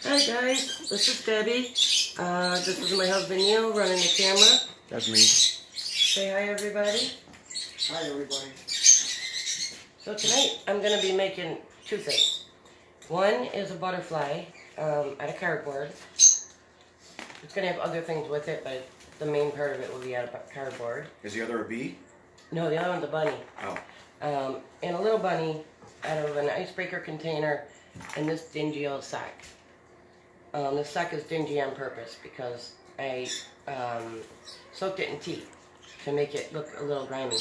Hi guys, this is Debbie. This is my husband Neil running the camera. That's me. Say hi everybody. Hi everybody. So tonight I'm going to be making two things. One is a butterfly out of cardboard. It's going to have other things with it, but the main part of it will be out of cardboard. Is the other a bee? No, the other one's a bunny. Oh. And a little bunny out of an icebreaker container and this dingy old sock. This sock is dingy on purpose because I soaked it in tea to make it look a little grimy.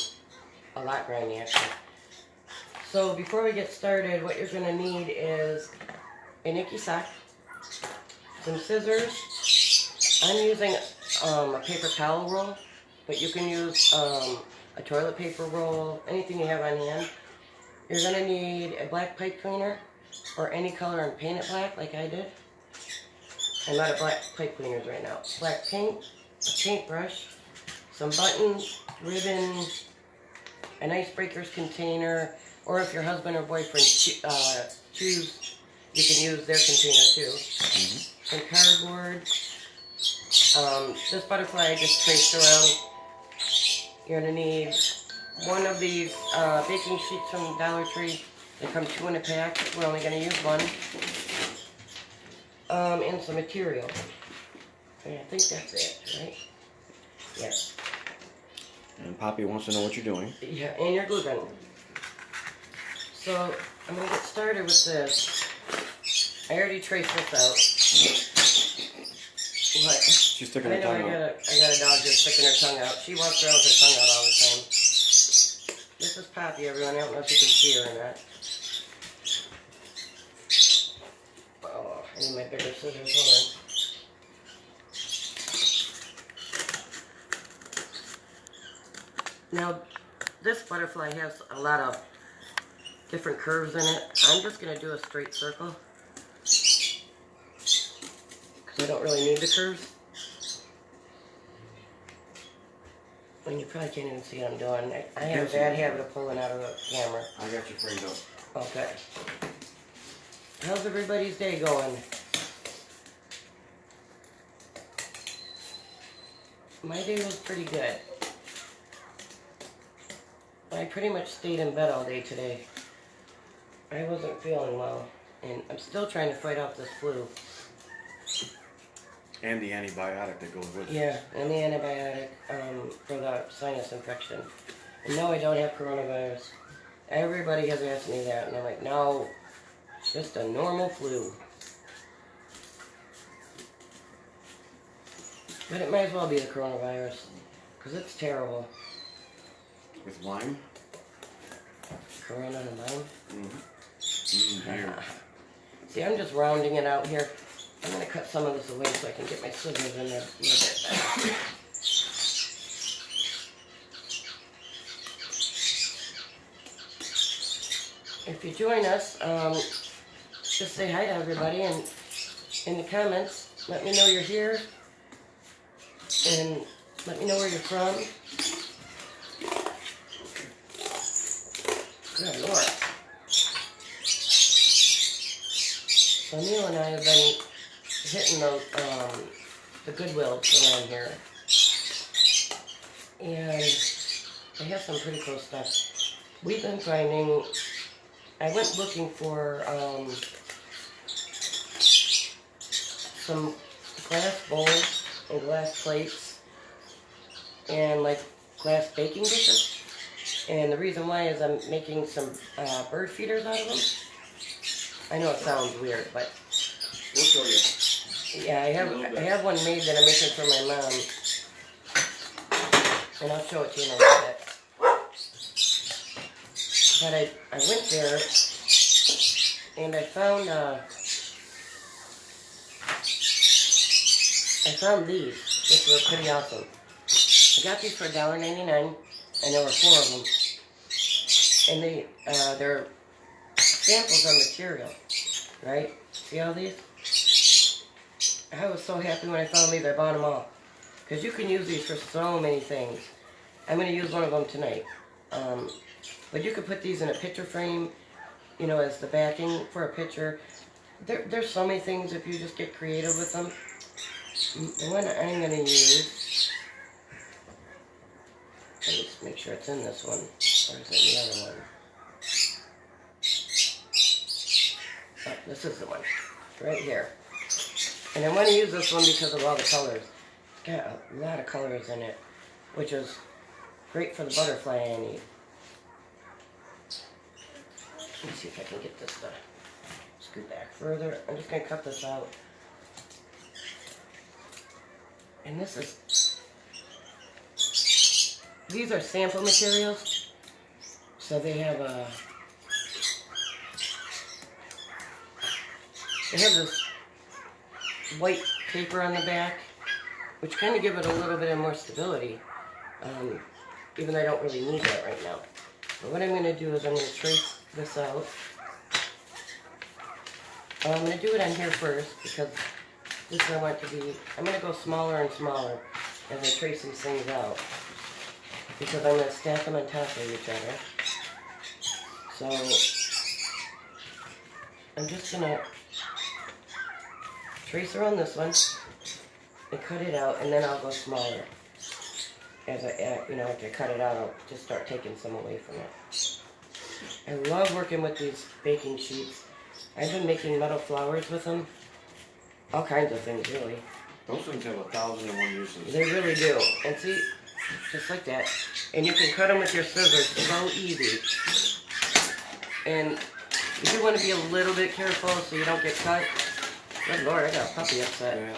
A lot grimy, actually. So before we get started, what you're going to need is an icky sock, some scissors. I'm using a paper towel roll, but you can use a toilet paper roll, anything you have on hand. You're going to need a black pipe cleaner or any color and paint it black like I did. I'm out of black pipe cleaners right now. Black paint, a paintbrush, some buttons, ribbon, an icebreakers container, or if your husband or boyfriend choose, you can use their container too. Some cardboard. This butterfly I just traced around. You're going to need one of these baking sheets from Dollar Tree. They come 2 in a pack. We're only going to use one. And some material. And I think that's it, right? Yes. And Poppy wants to know what you're doing. Yeah, and your glue gun. So, I'm going to get started with this. I already traced this out. What? She's sticking her tongue out. I got a dog just sticking her tongue out. She walks around with her tongue out all the time. This is Poppy, everyone. I don't know if you can see her or not. Oh, I need my bigger scissors. Hold on. Now, this butterfly has a lot of different curves in it. I'm just going to do a straight circle because I don't really need the curves. And you probably can't even see what I'm doing. I have a bad habit of pulling out of the camera. I got you framed up. Okay. How's everybody's day going? My day was pretty good. I pretty much stayed in bed all day today. I wasn't feeling well, and I'm still trying to fight off this flu. And the antibiotic that goes with it. Yeah, and the antibiotic for the sinus infection. And no, I don't have coronavirus. Everybody has asked me that, and I'm like, no, just a normal flu. But it might as well be the coronavirus, because it's terrible. With Lyme? Corona and Lyme? Here. See, I'm just rounding it out here. I'm going to cut some of this away so I can get my scissors in there a little bit better. If you join us, just say hi to everybody, and in the comments, let me know you're here, and let me know where you're from. Good Lord. So Neil and I have been hitting the Goodwills around here, and they have some pretty cool stuff. We've been finding, I went looking for some glass bowls and glass plates and like glass baking dishes. And the reason why is I'm making some bird feeders out of them. I know it sounds weird, but We'll show you. yeah, I have one made that I'm making for my mom, and I'll show it to you in a little bit. But I went there and I found these, which were pretty awesome. I got these for $1.99, and there were 4 of them. And they're samples of material, right? See all these? I was so happy when I found these, I bought them all. Because you can use these for so many things. I'm going to use one of them tonight. But you could put these in a picture frame, you know, as the backing for a picture. There's so many things if you just get creative with them. The one I'm going to use, let me just make sure it's in this one, or is it in the other one? Oh, this is the one, right here. And I want to use this one because of all the colors. It's got a lot of colors in it, which is great for the butterfly I need. Let me see if I can get this to scoot back further. I'm just going to cut this out. And this is, these are sample materials. So they have this white paper on the back, which kind of give it a little bit of more stability. Even though I don't really need that right now. But what I'm going to do is I'm going to trace this out. I'm going to do it on here first because this is I want to be, I'm going to go smaller and smaller as I trace these things out. Because I'm going to stack them on top of each other. So, I'm just going to trace around this one and cut it out, and then I'll go smaller. As after I cut it out, I'll just start taking some away from it. I love working with these baking sheets. I've been making metal flowers with them. All kinds of things, really. Those things have 1,001 uses. They really do. And see, just like that. And you can cut them with your scissors so easy. And you do want to be a little bit careful so you don't get cut. Good Lord, I got a puppy upset. Yeah.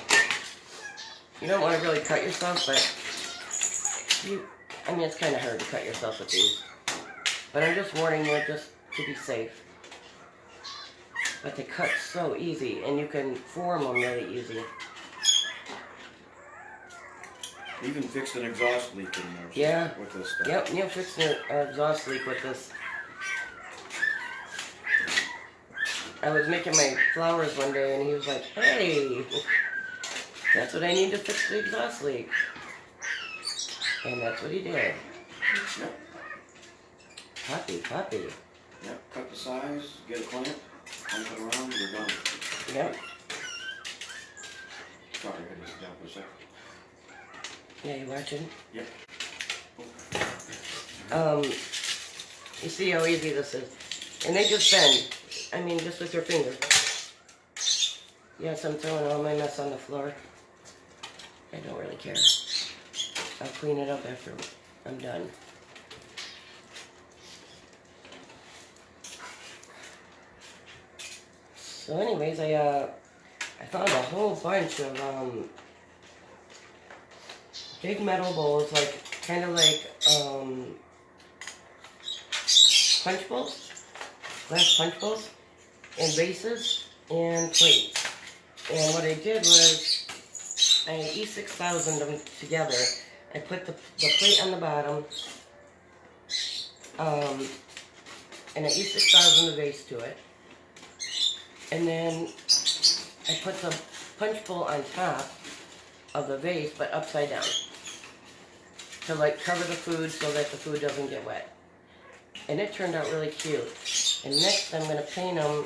You don't want to really cut yourself, but it's kind of hard to cut yourself with these. But I'm just warning you just to be safe. But they cut so easy, and you can form them really easy. Even fixed an exhaust leak in there. Yeah. With this stuff. Yep, Neil fixed an exhaust leak with this. I was making my flowers one day, and he was like, "Hey, that's what I need to fix the exhaust leak." And that's what he did. Yep. Puppy. Yep. Cut the size, get a clamp, clamp it around, we're done. Yep. Sorry, I gotta sit down for a second. Yeah, you watching? Yep. You see how easy this is. And they just bend. Just with your finger. Yes, I'm throwing all my mess on the floor. I don't really care. I'll clean it up after I'm done. So anyways, I found a whole bunch of big metal bowls, kind of like punch bowls, glass punch bowls, and vases and plates. And what I did was I E6000 them together. I put the plate on the bottom, and I E6000 the vase to it. And then I put the punch bowl on top of the vase, but upside down, to cover the food so that the food doesn't get wet. And it turned out really cute. And next I'm going to paint them.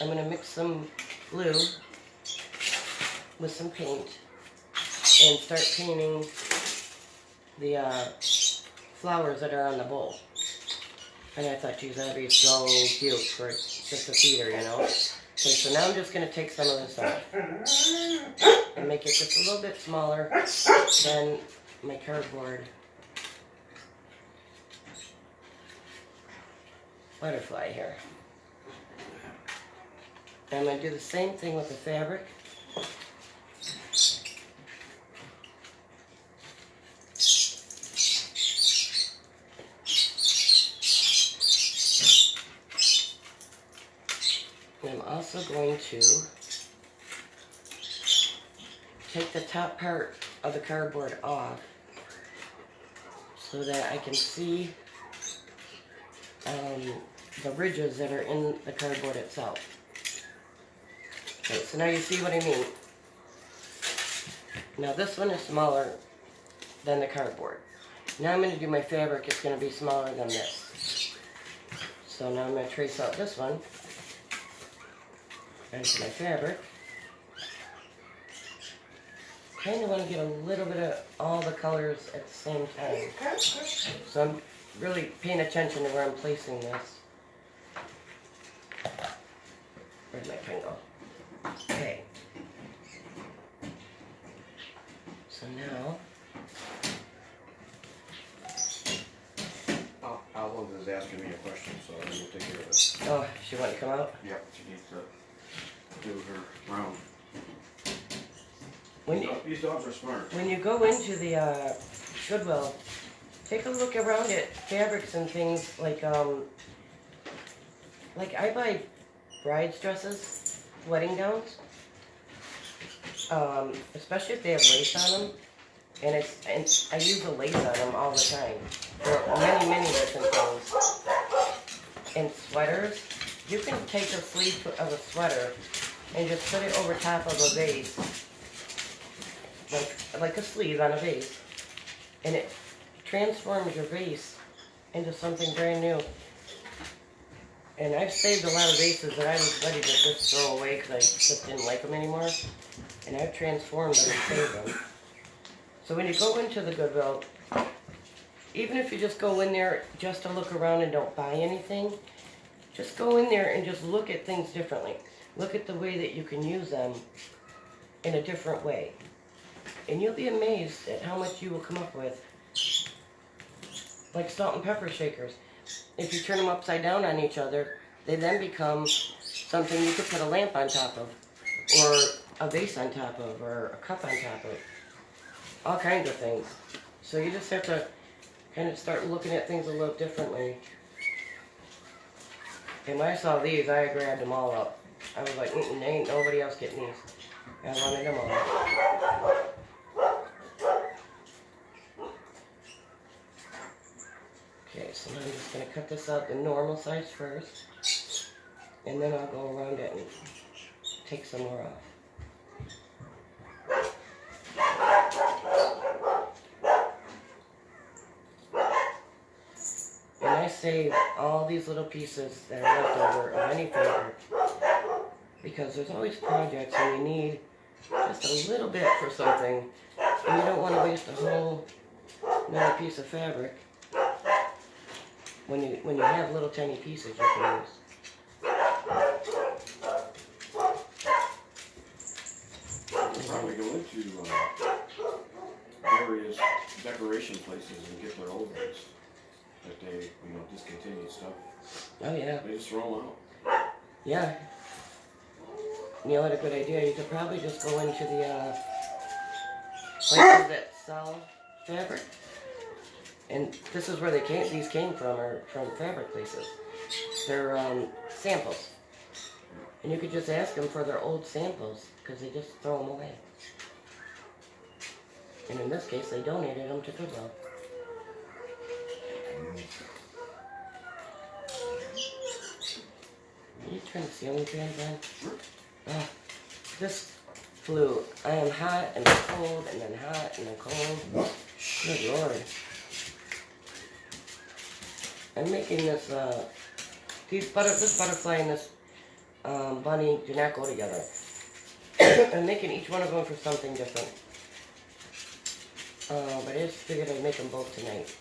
I'm going to mix some glue with some paint and start painting the flowers that are on the bowl. And I thought, geez, that'd be so cute for just a feeder, you know? Okay, so now I'm just going to take some of this off and make it just a little bit smaller than my cardboard butterfly here. And I'm going to do the same thing with the fabric. And I'm also going to take the top part of the cardboard off so that I can see the ridges that are in the cardboard itself. Okay, so now you see what I mean. Now this one is smaller than the cardboard. Now I'm going to do my fabric. It's going to be smaller than this. So now I'm going to trace out this one. onto my fabric. Kind of want to get a little bit of all the colors at the same time. So I'm really paying attention to where I'm placing this. Where'd my pen go? Okay. So now, Alva is asking me a question, so I'm gonna take care of it. oh, she want to come out? Yep, she needs to do her round. These dogs are smart. When you go into the Goodwill, take a look around at fabrics and things like I buy brides' dresses, wedding gowns, especially if they have lace on them, and I use the lace on them all the time. There are many different things. And sweaters, you can take a sleeve of a sweater and just put it over top of a vase, like a sleeve on a vase, and it transforms your vase into something brand new. And I've saved a lot of vases that I was ready to just throw away because I just didn't like them anymore, and I've transformed them and saved them. So when you go into the Goodwill, even if you just go in there just to look around and don't buy anything, just go in there and just look at things differently. Look at the way that you can use them in a different way. And you'll be amazed at how much you will come up with. Like salt and pepper shakers. If you turn them upside down on each other, they then become something you could put a lamp on top of, or a vase on top of, or a cup on top of. All kinds of things. So you just have to kind of start looking at things a little differently. And when I saw these, I grabbed them all up. I was like, ain't nobody else getting these. I wanted them all. Okay, so now I'm just going to cut this out the normal size first. And then I'll go around it and take some more off. And I save all these little pieces that are left over of any fabric, because there's always projects and you need just a little bit for something, and you don't want to waste a whole another piece of fabric when you have little tiny pieces you can use. You probably go into various decoration places and get their old ones that they, discontinued stuff. Oh yeah. They just throw them out. Yeah. You know what, a good idea, you could probably just go into the places that sell fabric. And this is where these came from, or from fabric places. They're samples. And you could just ask them for their old samples, because they just throw them away. And in this case, they donated them to Goodwill. Can you turn the ceiling fans on? Oh, this flu. I am hot and then cold and then hot and then cold. Good Lord. I'm making this, this butterfly and this bunny do not go together. I'm making each one of them for something different. But I just figured I'd make them both tonight,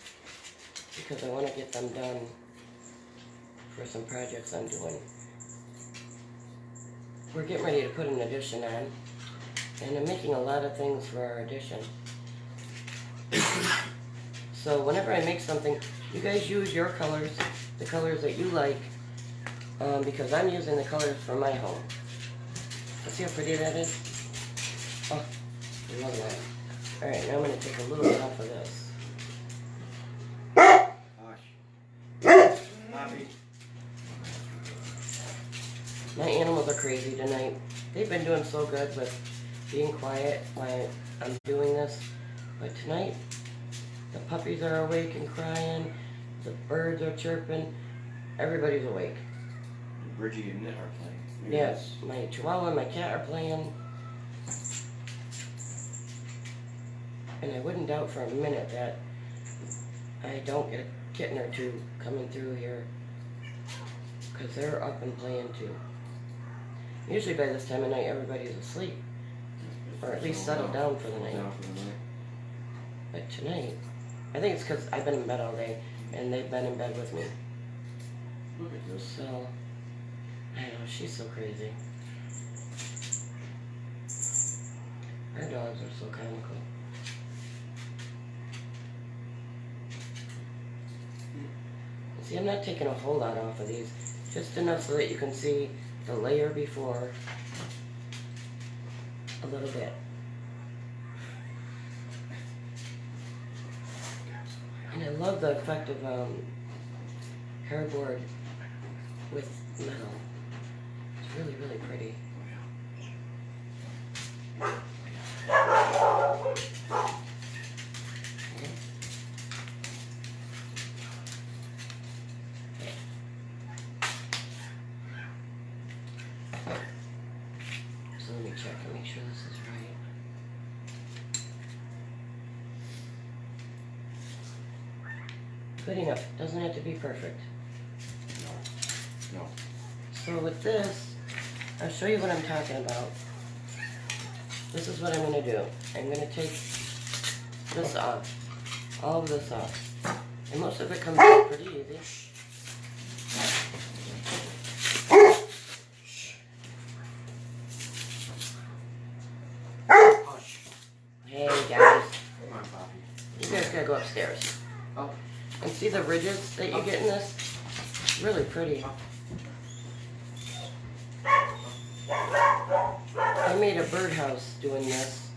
because I want to get them done for some projects I'm doing. We're getting ready to put an addition on, and I'm making a lot of things for our addition. So whenever I make something, you guys use your colors, the colors that you like, because I'm using the colors for my home. See how pretty that is? Oh, I love that. Alright, now I'm going to take a little bit off of this. Bobby. My animals are crazy tonight. They've been doing so good with being quiet while I'm doing this. But tonight, the puppies are awake and crying. The birds are chirping. Everybody's awake. Bridgie and Knit are playing. Yes, my chihuahua and my cat are playing. And I wouldn't doubt for a minute that I don't get a kitten or two coming through here, because they're up and playing too. Usually by this time of night everybody's asleep, or at least settled down for the night. Down for the night. But tonight, I think it's because I've been in bed all day, and they've been in bed with me. Look at this. So, I know, she's so crazy. Her dogs are so comical. See, I'm not taking a whole lot off of these, just enough so that you can see the layer before a little bit. And I love the effect of cardboard with metal. It's really, really pretty. So let me check and make sure this is right. Good enough. Doesn't have to be perfect. No. So with this, I'll show you what I'm talking about. This is what I'm going to do. I'm going to take this off. All of this off. And most of it comes out pretty easy. Hush. Hey guys. Come on, Poppy. You guys gotta go upstairs. Oh. And see the ridges that you get in this? Really pretty. I made a birdhouse doing this,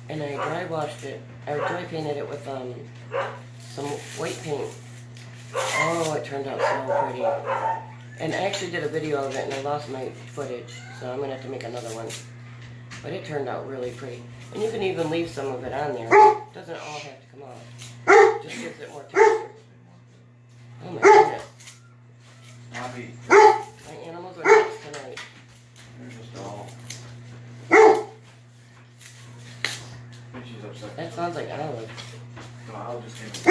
and I dry washed it, or dry painted it with some white paint. Oh, it turned out so pretty. And I actually did a video of it, and I lost my footage, so I'm gonna have to make another one. But it turned out really pretty. And you can even leave some of it on there. It doesn't all have to come off. Just gives it more texture. Oh my goodness. Poppy. My animals are nuts tonight. They're just all. I think she's upset. That sounds like Olive. No, I'll just take it.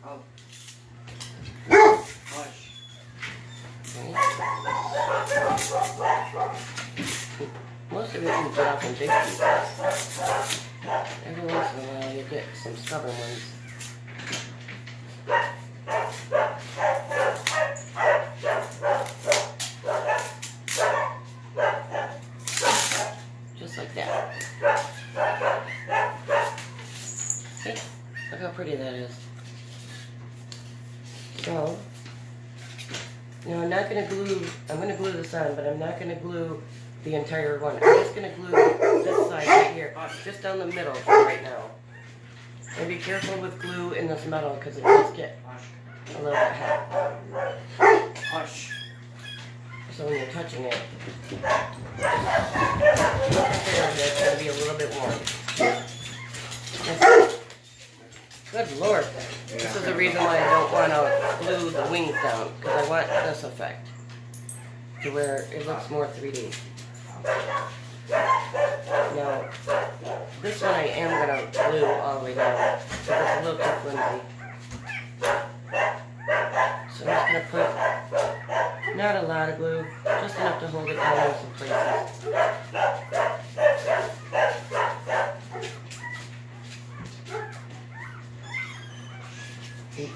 I'll. Hush. Right? Most of it you can get off in big pieces. Every once in a while you get some stubborn ones. Just like that. See? Look how pretty that is. So, now I'm not going to glue, I'm going to glue this on, but I'm not going to glue the entire one. I'm just going to glue this side right here, just down the middle for right now. And be careful with glue in this metal because it does get a little bit hot. Hush. So when you're touching it, it's going to be a little bit warm. Good Lord. This is the reason why I don't want to glue the wings down, because I want this effect to where it looks more 3D. Now, this one I am going to glue all the way down, because it's a little too flimsy. So I'm just going to put not a lot of glue, just enough to hold it down in some places.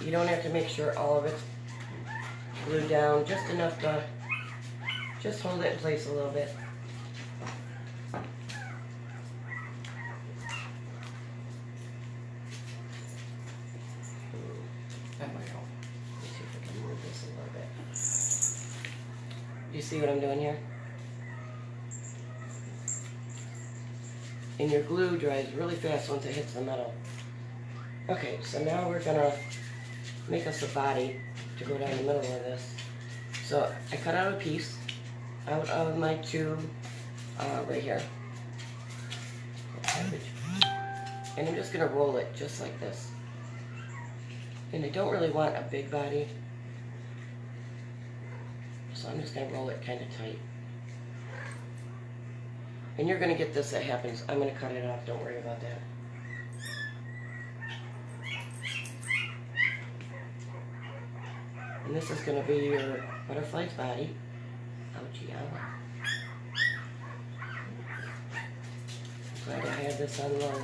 You don't have to make sure all of it's glued down, just enough to just hold it in place a little bit. That might help. Let me see if I can move this a little bit. You see what I'm doing here? And your glue dries really fast once it hits the metal. Okay, so now we're gonna make us a body to go down the middle of this. So I cut out a piece out of my tube right here. And I'm just gonna roll it just like this. And I don't really want a big body, so I'm just gonna roll it kind of tight. And you're gonna get this that happens. I'm gonna cut it off, don't worry about that. And this is going to be your butterfly's body. Ouchie, ow. Glad I had this unload.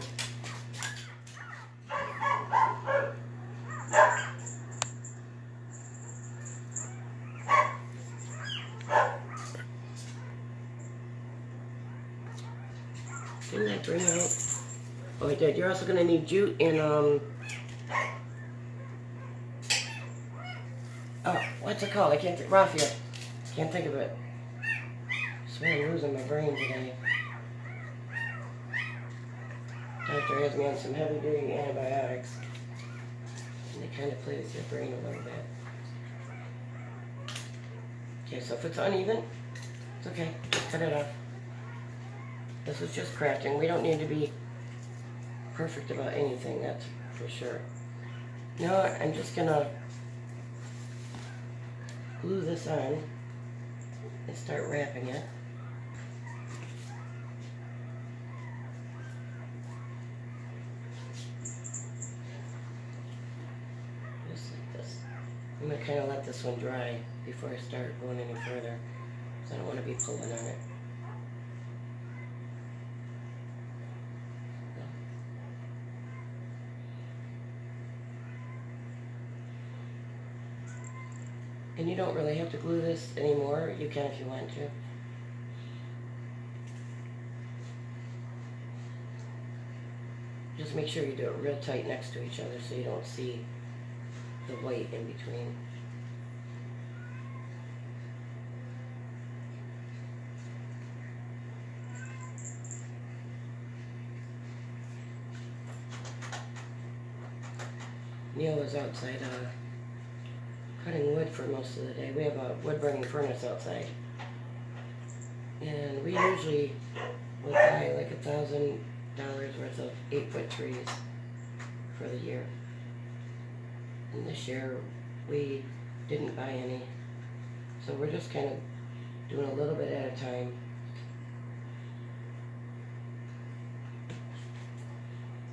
Didn't I bring out? Oh, I did. You're also gonna need jute and oh, what's it called? I can't think. Raffia. Can't think of it. I swear I'm losing my brain today. Doctor has me on some heavy-duty antibiotics, and they kind of play with your brain a little bit. Okay, so if it's uneven, it's okay. Just cut it off. This is just crafting. We don't need to be perfect about anything, that's for sure. Now I'm just gonna glue this on and start wrapping it. Just like this. I'm gonna kind of let this one dry before I start going any further, because I don't want to be pulling on it. And you don't really have to glue this anymore. You can if you want to. Just make sure you do it real tight next to each other so you don't see the white in between. Neil was outside cutting wood for most of the day. We have a wood burning furnace outside, and we usually would buy like $1,000 worth of 8-foot trees for the year. And this year we didn't buy any, so we're just kind of doing a little bit at a time.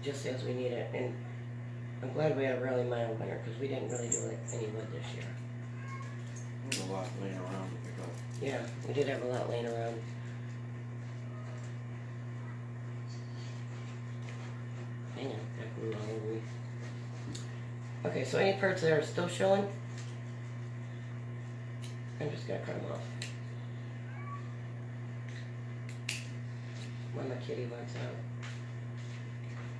Just as we need it. And I'm glad we had a really mild winter, because we didn't really do any wood this year. There's a lot laying around to pick up. Yeah, we did have a lot laying around. Hang on, that grew all over me. Okay, so any parts that are still showing, I'm just gonna cut them off. When my kitty wants out.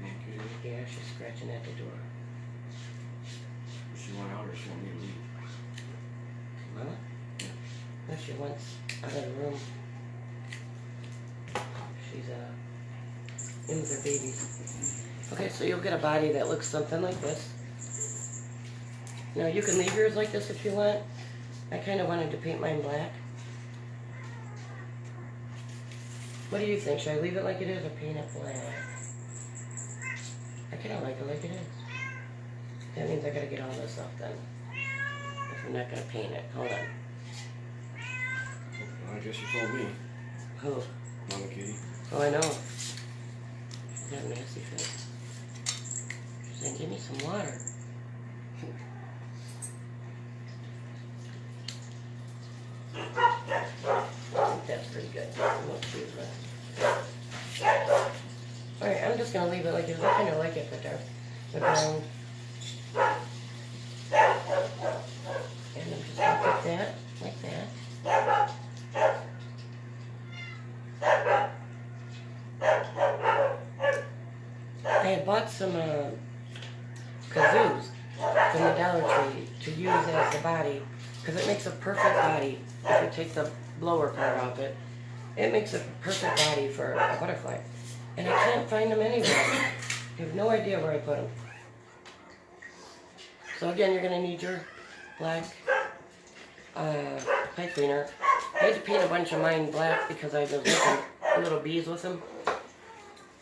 Okay. Yeah, she's scratching at the door. She went out or she want me to leave? Mama? No, she wants out of the room. She's in with her babies. Okay, so you'll get a body that looks something like this. Now you can leave yours like this if you want. I kind of wanted to paint mine black. What do you think? Should I leave it like it is or paint it black? I kind of like it like it is. That means I gotta get all this off then. If I'm not gonna paint it. Hold on. Well, I guess you told me. Oh, Mama Kitty. oh, I know. She's got a nasty fit. She's saying, give me some water. I think that's pretty good. I won't choose that. Alright, I'm just gonna leave it like it is. I kind of like it, the brown. And I'm just gonna put that like that. I had bought some kazoos from the Dollar Tree to use as the body, because it makes a perfect body. If you take the blower part off it, it makes a perfect body for a butterfly. And I can't find them anywhere. I have no idea where I put them. So again, you're going to need your black pipe cleaner. I had to paint a bunch of mine black because I was making little bees with them.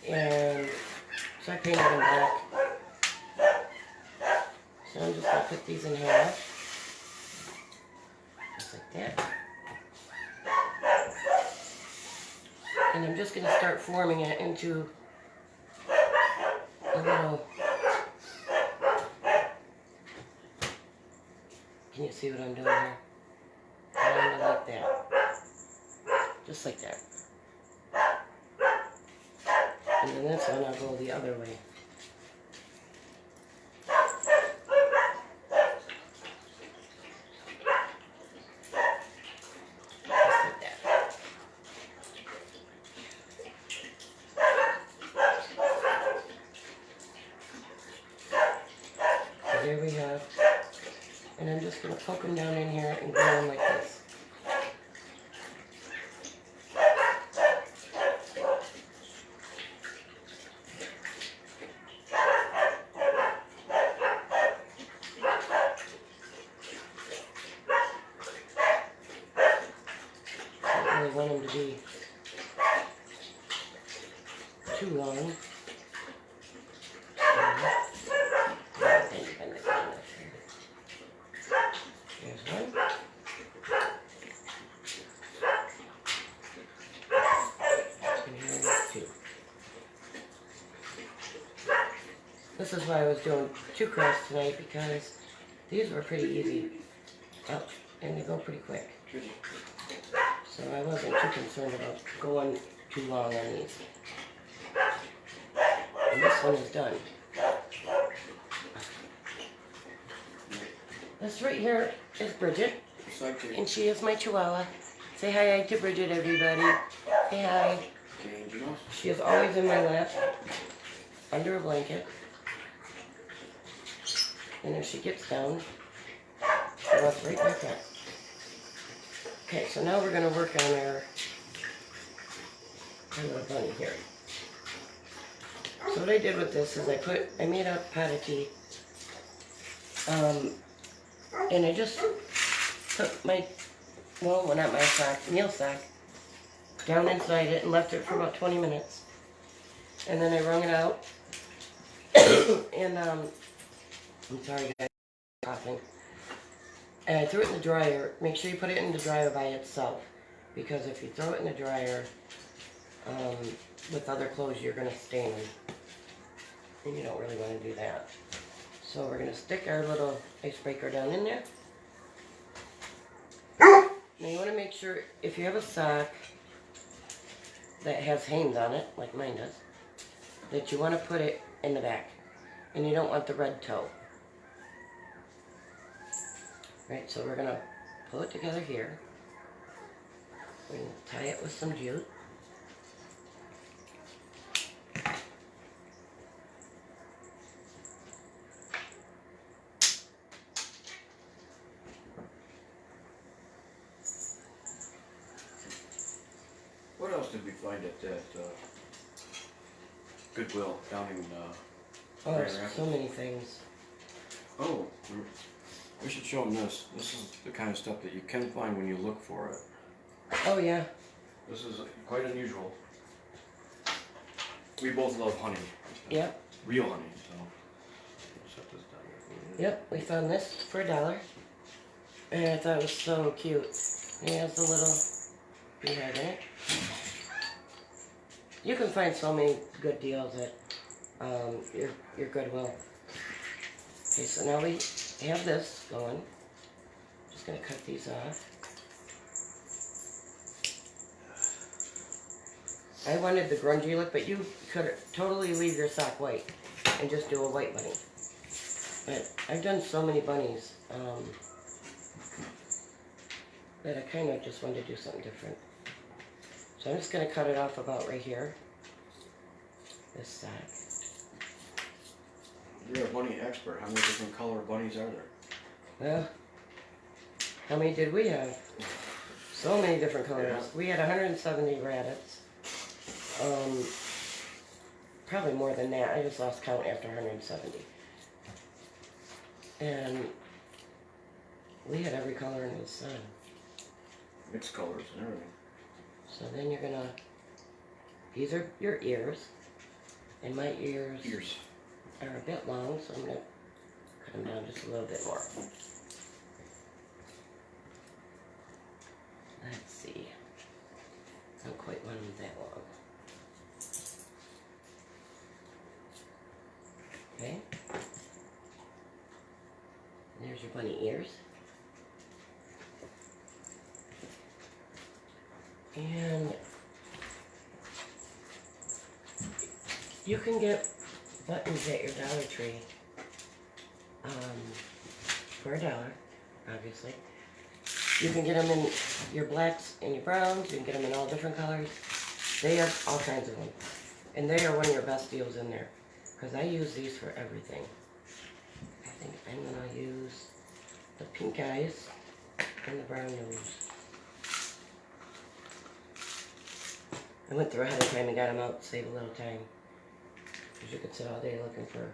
And so I painted them black. So I'm just going to put these in half. Just like that. And I'm just going to start forming it into a little... Can you see what I'm doing here? Kind of like that. Just like that. this one, I'll go the other way. Just like that. So there we have, and I'm just going to poke them down in here and glue them like this. I don't really want them to be too long. There's one. And here's two. This is why I was doing 2 crafts tonight, because these were pretty easy. Oh, and they go pretty quick. So I wasn't too concerned about going too long on these. And this one is done. This right here is Bridget, and she is my Chihuahua. Say hi to Bridget, everybody. Say hi. She is always in my lap, under a blanket. And if she gets down, she walks right back up. Okay, so now we're going to work on our little bunny here. So what I did with this is I made a pot of tea. And I just put my, well, not my sock, meal sock, down inside it and left it for about 20 minutes. And then I wrung it out. And, I'm sorry guys, I'm coughing. And I threw it in the dryer. Make sure you put it in the dryer by itself. Because if you throw it in the dryer with other clothes, you're going to stain them. And you don't really want to do that. So we're going to stick our little icebreaker down in there. Now you want to make sure, if you have a sock that has Hanes on it, like mine does, that you want to put it in the back. And you don't want the red toe. Right, so we're going to pull it together here. We're going to tie it with some jute. What else did we find at that Goodwill down in Oh, Grand there's Rapids? so many things. Oh, we should show them this. This is the kind of stuff that you can find when you look for it. Oh, yeah. This is quite unusual. We both love honey. Yep. Real honey, so. Set this down here for you. Yep, we found this for $1. And I thought it was so cute. It has the little beehive in it. You can find so many good deals at your Goodwill. Okay, so now we have this going. Just gonna cut these off. I wanted the grungy look, but you could totally leave your sock white and just do a white bunny. But I've done so many bunnies that I kind of just wanted to do something different. So I'm just going to cut it off about right here. This side. You're a bunny expert. How many different color bunnies are there? Well, how many did we have? So many different colors. Yeah. We had 170 rabbits. Probably more than that. I just lost count after 170. And we had every color in the sun. Mixed colors and everything. So then you're gonna, these are your ears. And my ears are a bit long, so I'm gonna cut them down just a little bit more. Let's see. I don't quite want them that long. Okay. There's your bunny ears. And You can get buttons at your Dollar Tree for $1, obviously. You can get them in your blacks and your browns. You can get them in all different colors. They have all kinds of them. And they are one of your best deals in there. Because I use these for everything. I think I'm going to use the pink eyes and the brown nose. I went through ahead of time and got them out to save a little time. Because you could sit all day looking for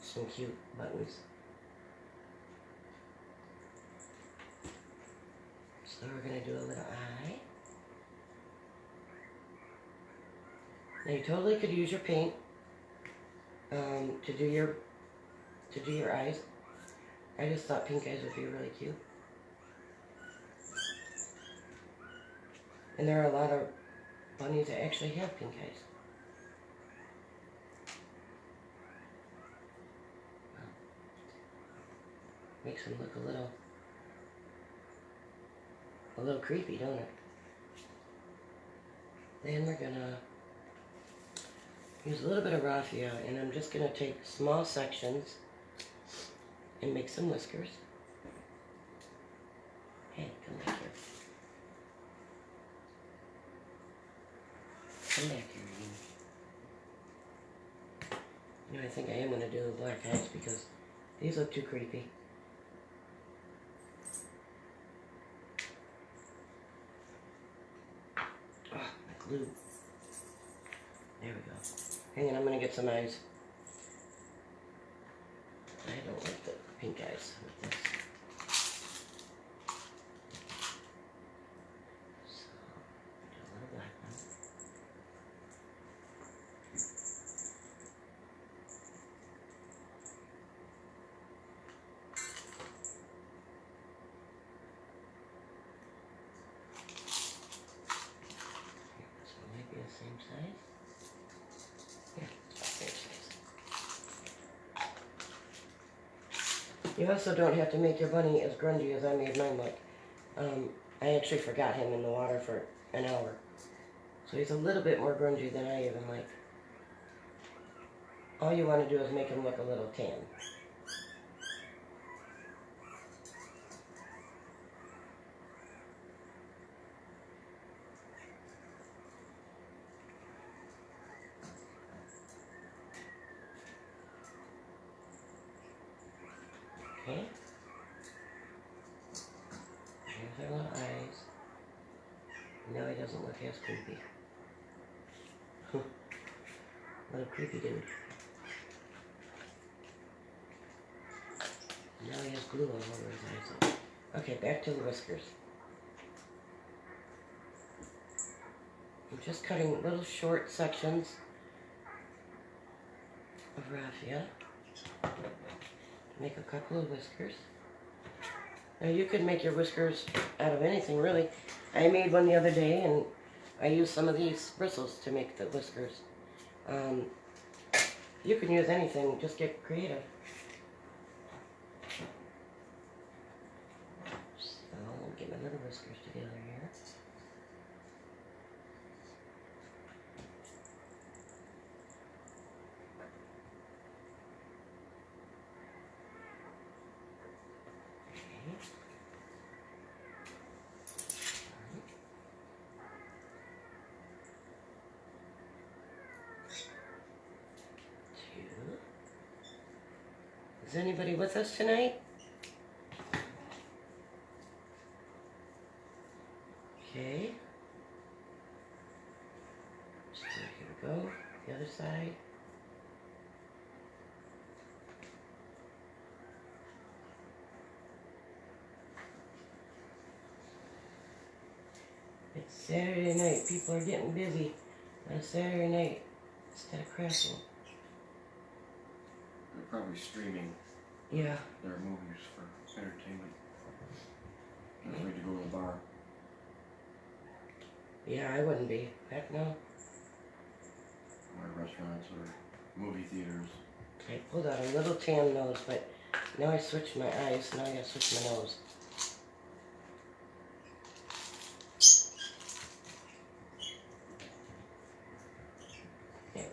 some cute buttons. So we're going to do a little eye. Now you totally could use your paint to do your eyes. I just thought pink eyes would be really cute. And there are a lot of bunnies that actually have pink eyes. Makes them look a little creepy, don't it? Then we're gonna use a little bit of raffia, and I'm just gonna take small sections and make some whiskers. Hey, come back here. Come back here. You know, I think I am gonna do black eyes because these look too creepy. Oh, my glue. There we go. Hang on, I'm gonna get some eyes. I don't like the pink eyes with this. So, do a little black one. This one might be the same size. Yeah, same size. You also don't have to make your bunny as grungy as I made mine look. I actually forgot him in the water for an hour. So he's a little bit more grungy than I even like. All you want to do is make him look a little tan. Okay. Here's our little eyes. Now he doesn't look as creepy. Little creepy dude. Now he has glue all over his eyes. Okay, back to the whiskers. I'm just cutting little short sections of raffia to make a couple of whiskers. Now you could make your whiskers out of anything, really. I made one the other day, and I used some of these bristles to make the whiskers. You can use anything, just get creative. So, get my little whiskers together here. Is anybody with us tonight? Okay. So here we go. The other side. It's Saturday night. People are getting busy on a Saturday night instead of crashing. They're probably streaming Yeah. their movies for entertainment. They're afraid to go to the bar. Yeah, I wouldn't be. Heck no. Or restaurants or movie theaters. I pulled out a little tan nose, but now I switched my eyes, so now I gotta switch my nose. There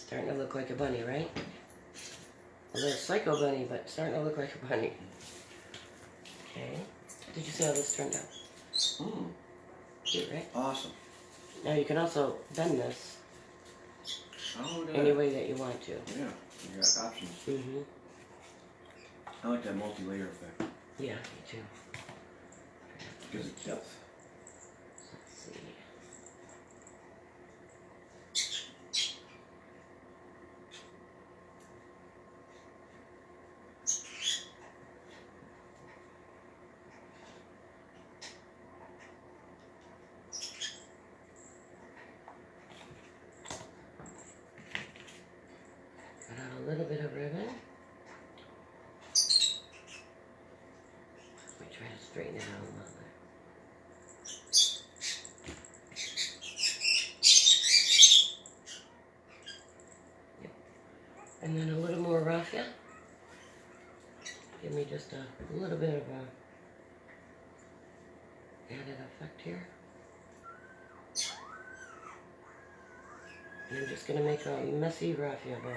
Starting to look like a bunny, right? A little psycho bunny, but starting to look like a bunny. Okay. Did you see how this turned out? Mm. Cute, right? Awesome. Now you can also bend this Oh, look at any that. way that you want to. Yeah, you got options. Mm-hmm. I like that multi-layer effect. Yeah, me too. Gives it depth. Let's see. Cut out a little bit of ribbon. Let me try to straighten it out a little bit. Yep. And then a little more raffia. Give me just a little bit of a added effect here. And I'm just going to make a messy raffia ball.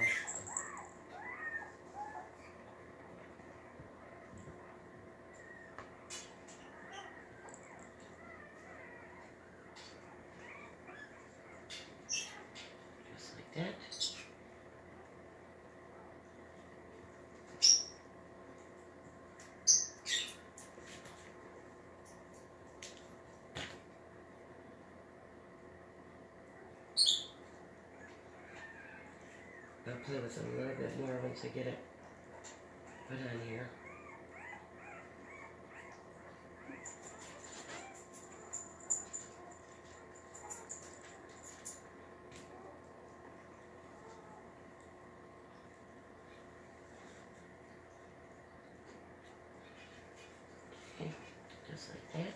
Just like that. I'll play with it a little bit more once I get it put on here. Okay, just like that.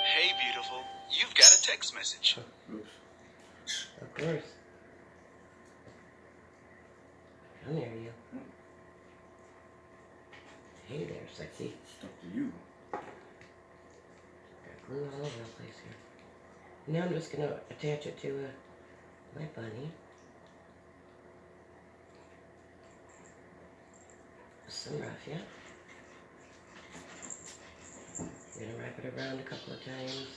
Hey, beautiful. You've got a text message. Oops. Of course. Come here, you. Hey there, sexy. Stuck to you. Got glue all over the place here. Now I'm just going to attach it to my bunny. Some raffia. I'm going to wrap it around a couple of times.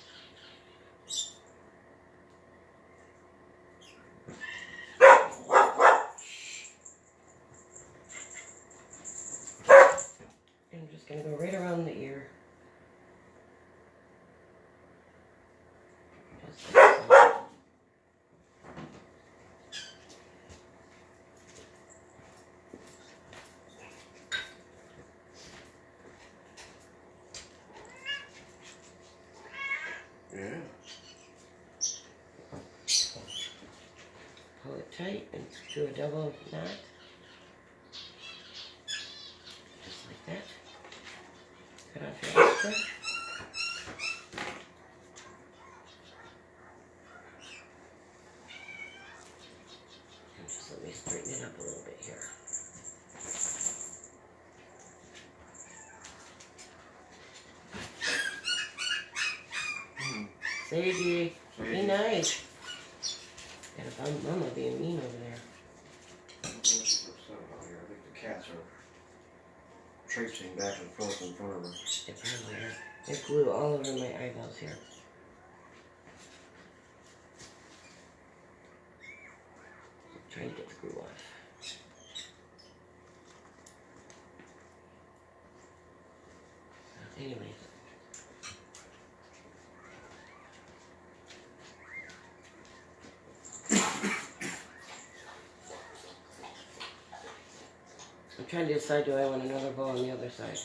And I'm just going to go right around the ear. Just like so. Yeah. Pull it tight and do a double knot. Just like that. Cut off your extra. And just let me straighten it up a little bit here. Sadie, be nice. Got a bum mama being mean over there. What's that about here? I think the cats are traipsing back and forth in front of her. They probably are. There's glue all over my eyeballs here. I'm trying to get the glue off. Anyways. I'm trying to decide, do I want another bow on the other side?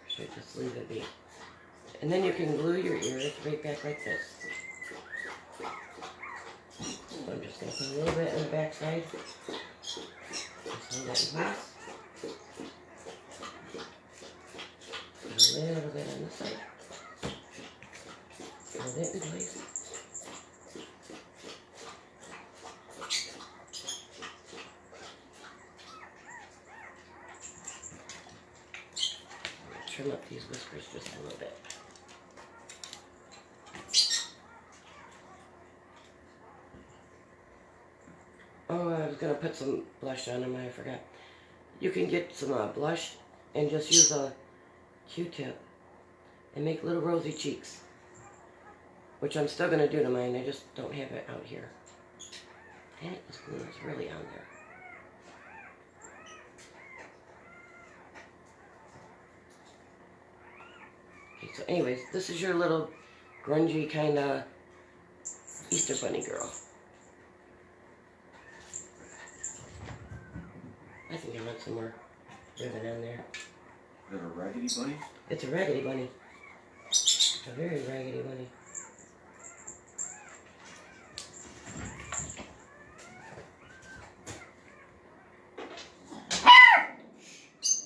Should I just leave it be? And then you can glue your ears right back like this. So I'm just going to put a little bit on the back side. Just hold that in place. Put a little bit on this side. Hold it in place. just a little bit. Oh, I was gonna put some blush on them, I forgot. You can get some blush and just use a Q-tip and make little rosy cheeks. Which I'm still gonna do to mine, I just don't have it out here. And this glue is really on there. Okay, so anyways, this is your little grungy kind of Easter Bunny girl. I think I want some more ribbon on there. Is that a Raggedy Bunny? It's a Raggedy Bunny. A very Raggedy Bunny.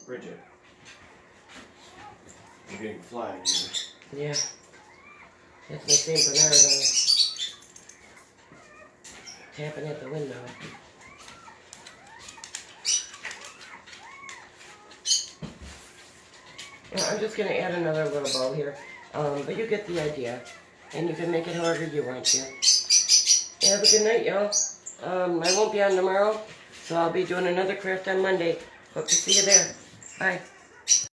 Bridget. You're getting flagged here. Yeah. That's my St. Bernard tapping at the window. Well, I'm just going to add another little bow here. But you get the idea. And you can make it however you want to. Have a good night, y'all. I won't be on tomorrow, so I'll be doing another craft on Monday. Hope to see you there. Bye.